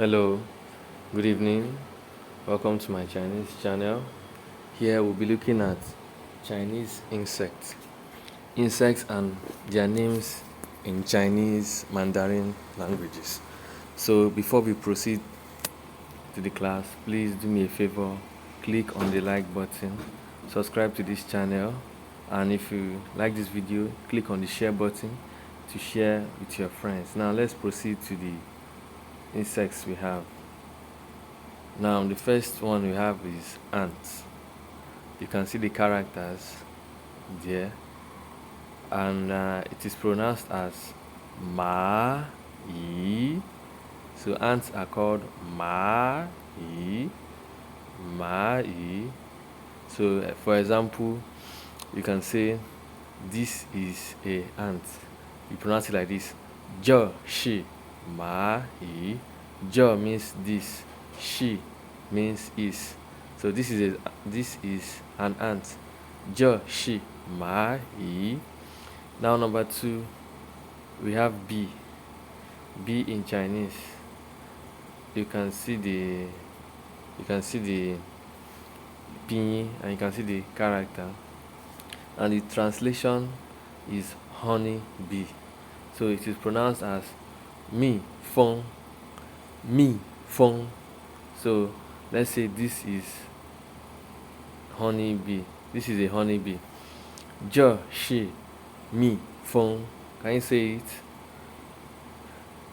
Hello, good evening. Welcome to my Chinese channel. Here we'll be looking at Chinese insects. Insects and their names in Chinese Mandarin languages. So before we proceed to the class, please do me a favor, click on the like button, subscribe to this channel, and if you like this video, click on the share button to share with your friends. Now let's proceed to the insects we have. Now the first one we have is ants. You can see the characters there, and it is pronounced as ma yi. So ants are called ma yi, ma yi. So for example, you can say this is a ant. You pronounce it like this: jo shi ma yi. Jo means this, she means is. So this is an ant. Jo shi ma yi. Now number 2, we have bee. Bee in Chinese. You can see the pinyin, and you can see the character, and the translation is honey bee. So it is pronounced as mi feng, mi feng. So let's say this is honey bee. This is a honey bee. Je shi mi feng. Can you say it?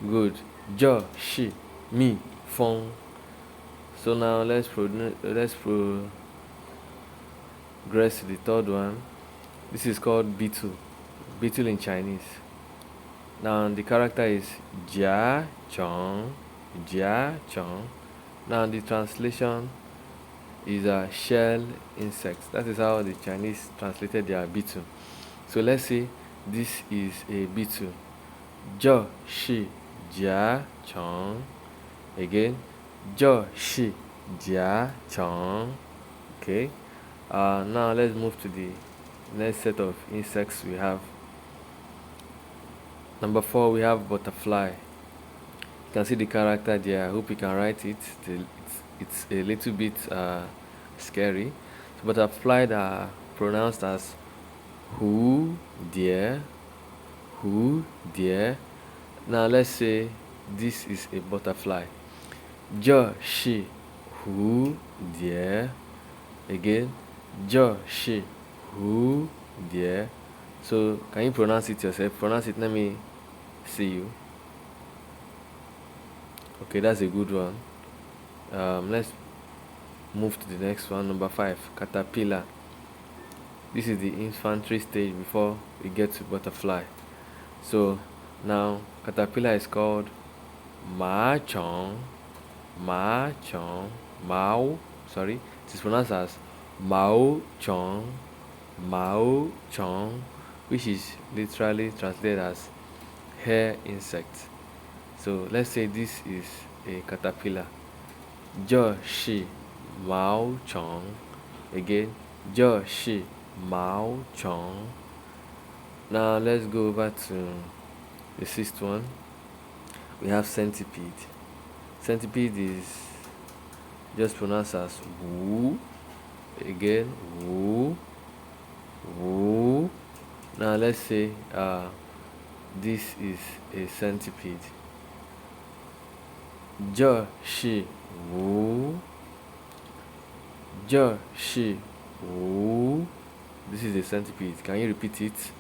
Good. Je shi mi feng. So now let's progress to the third one. This is called beetle. Beetle in Chinese. Now the character is jia chong, jia chong. Now the translation is a shell insect. That is how the Chinese translated their beetle. So let's say this is a beetle. Jo shi jia chong. Again, jo shi jia chong. Okay. Now let's move to the next set of insects we have. Number 4, we have butterfly. You can see the character there. I hope you can write it. It's a little bit scary. So butterfly are pronounced as who, dear, who, dear. Now let's say this is a butterfly. Jo shi who, dear. Again, jo shi who, dear. So can you pronounce it yourself? Pronounce it. Let me see you. Okay, that's a good one. Let's move to the next one. Number 5, caterpillar. This is the infantry stage before we get to butterfly. So now caterpillar is called ma chong, ma chong, mao. Sorry, it is pronounced as mao chong, mao chong, which is literally translated as hair insect. So let's say this is a caterpillar. Je shi mao chong. Again, je shi mao chong. Now let's go over to the 6th one. We have centipede. Centipede is just pronounced as wu. Again, wu, wu. Now let's say this is a centipede. Je shi wu, je shi wu. This is a centipede. Can you repeat it?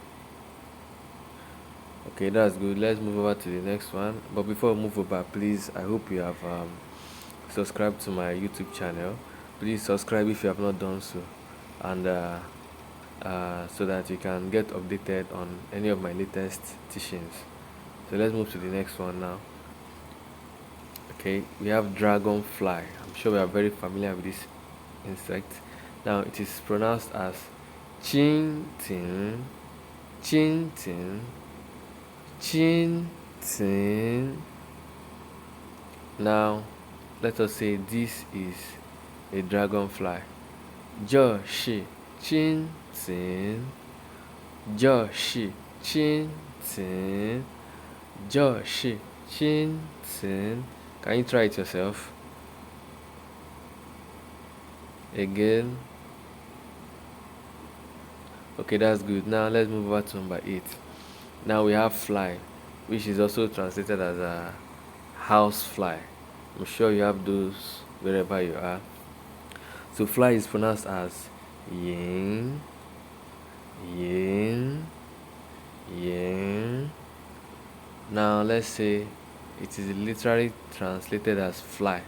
Okay, that's good. Let's move over to the next one. But before we move over, please, I hope you have subscribed to my YouTube channel. Please subscribe if you have not done so, and so that you can get updated on any of my latest teachings. So let's move to the next one now. Okay, we have dragonfly. I'm sure we are very familiar with this insect. Now it is pronounced as chin tin, chin tin, chin tin. Now let us say this is a dragonfly. Je shi chin tin, je shi chin tin, je shi chin tin. Can you try it yourself? Again. Okay, that's good. Now let's move over to number 8. Now we have fly, which is also translated as a house fly. I'm sure you have those wherever you are. So fly is pronounced as yin, yin, yin. Now let's say it is literally translated as fly,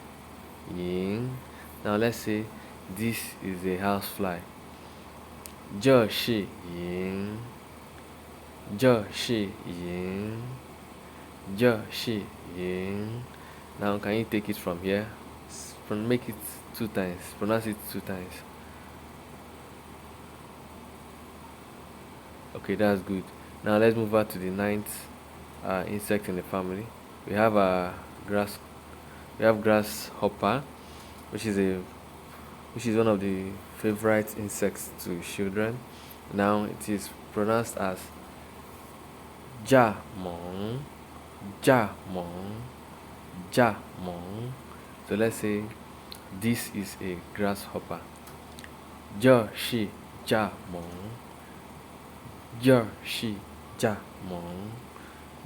yin. Now let's say this is a house fly. 这是yin, 这是yin, 这是yin. Now can you take it from here? Make it 2 times. Pronounce it 2 times. Okay, that's good. Now let's move on to the 9th insect in the family. We have a grasshopper, which is one of the favorite insects to children. Now it is pronounced as jamon, jamon, jamon. So let's say this is a grasshopper. 这是蚱蜢，这是蚱蜢，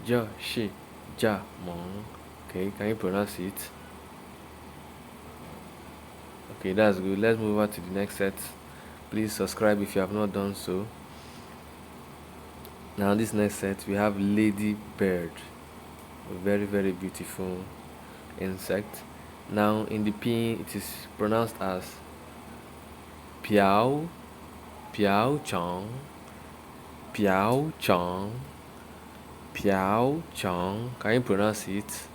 这是蚱蜢. Okay, can you pronounce it? Okay, that's good. Let's move on to the next set. Please subscribe if you have not done so. Now this next set we have Ladybird, a very very beautiful insect. Now in the pinyin it is pronounced as piao, piao chong, piao chong, piao chong. Can you pronounce it?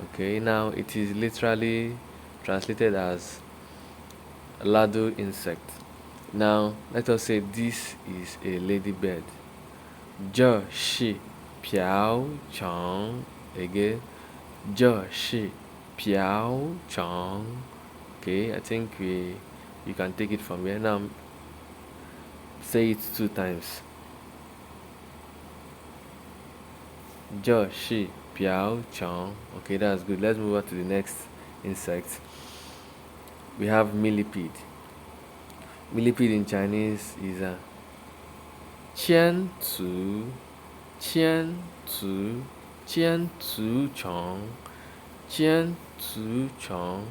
Okay, now it is literally translated as lardo insect. Now let us say this is a ladybird. 这是瓢虫. Again, 这是瓢虫. Okay, I think you can take it from here. Now say it 2 times. 这是瓢虫. Okay, that's good. Let's move on to the next insect. We have millipede. Millipede in Chinese is a qian cu, qian cu, qian cu chong, qian cu chong,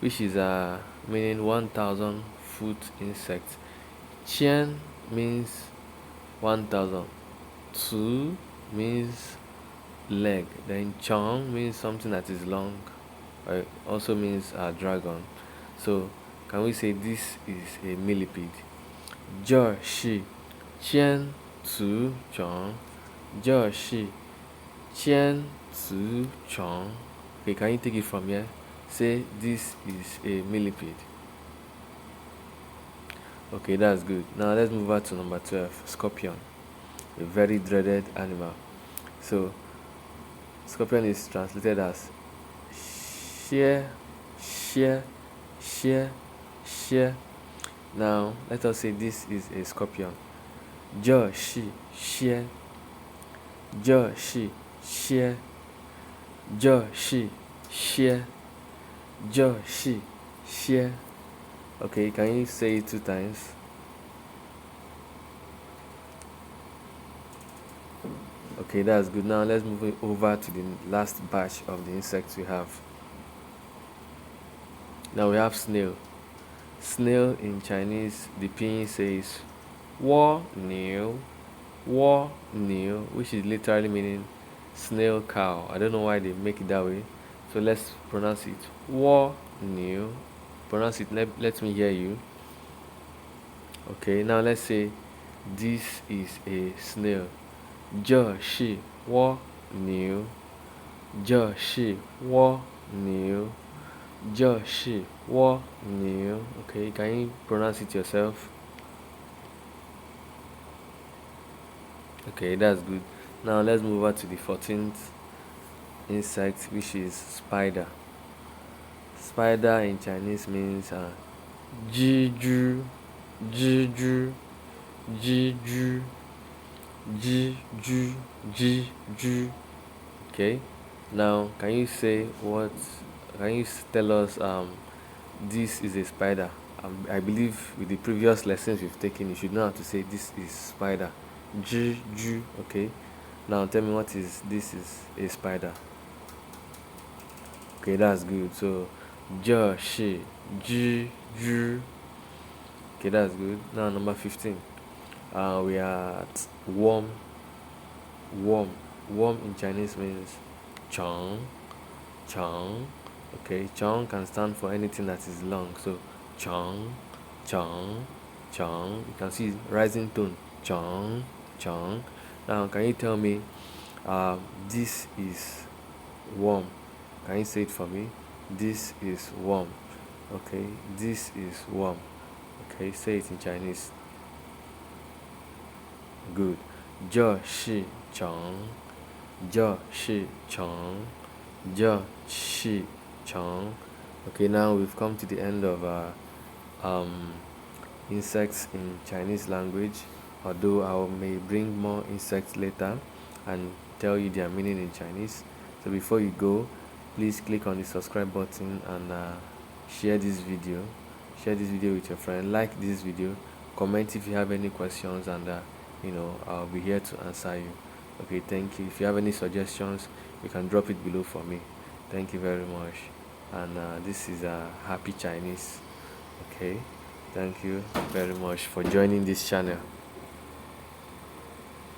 which is a meaning 1,000 foot insect. Qian means 1,000, cu means leg, then chong means something that is long, it also means a dragon. So can we say this is a millipede? 这是千足虫，这是千足虫. Okay, can you take it from here? Say this is a millipede. Okay, that's good. Now let's move on to number 12, scorpion, a very dreaded animal. So scorpion is translated as xie, xie, xie, xie. Now let us say this is a scorpion. 这是蝎，这是蝎，这是蝎，这是蝎. Okay, can you say it 2 times? Okay, that's good. Now let's move over to the last batch of the insects we have. Now we have snail. Snail in Chinese, the pinyin says 蜗牛, 蜗牛, which is literally meaning snail cow. I don't know why they make it that way. So let's pronounce it 蜗牛. Pronounce it. Let me hear you. Okay, now let's say this is a snail. 这是蜗牛，这是蜗牛，这是蜗牛. Okay, can you pronounce it yourself? Okay, that's good. Now let's move on to the 14th insect, which is spider. Spider in Chinese means 蜘蛛, 蜘蛛, 蜘蛛, 蜘蛛, 蜘蛛. Okay, Now, can you say what? Can you tell us this is a spider? I believe with the previous lessons we've taken, you should know how to say this is spider. J. Okay. Now tell me what is this is a spider. Okay, that's good. So J she J J. Okay, that's good. Now number 15. We are at worm. Worm. Worm in Chinese means chong. Chong. Okay, chong can stand for anything that is long. So chong, chong, chong. You can see rising tone. Chong, chong. Now, can you tell me this is warm? Can you say it for me? This is warm. Okay, this is warm. Okay, say it in Chinese. Good. 这是长，这是长，这是长. Okay, now we've come to the end of insects in Chinese language. Although I may bring more insects later and tell you their meaning in Chinese. So before you go, please click on the subscribe button and share this video. Share this video with your friend. Like this video. Comment if you have any questions, and I'll be here to answer you. Okay, thank you. If you have any suggestions, you can drop it below for me. Thank you very much. And this is Happy Chinese. Okay, thank you very much for joining this channel.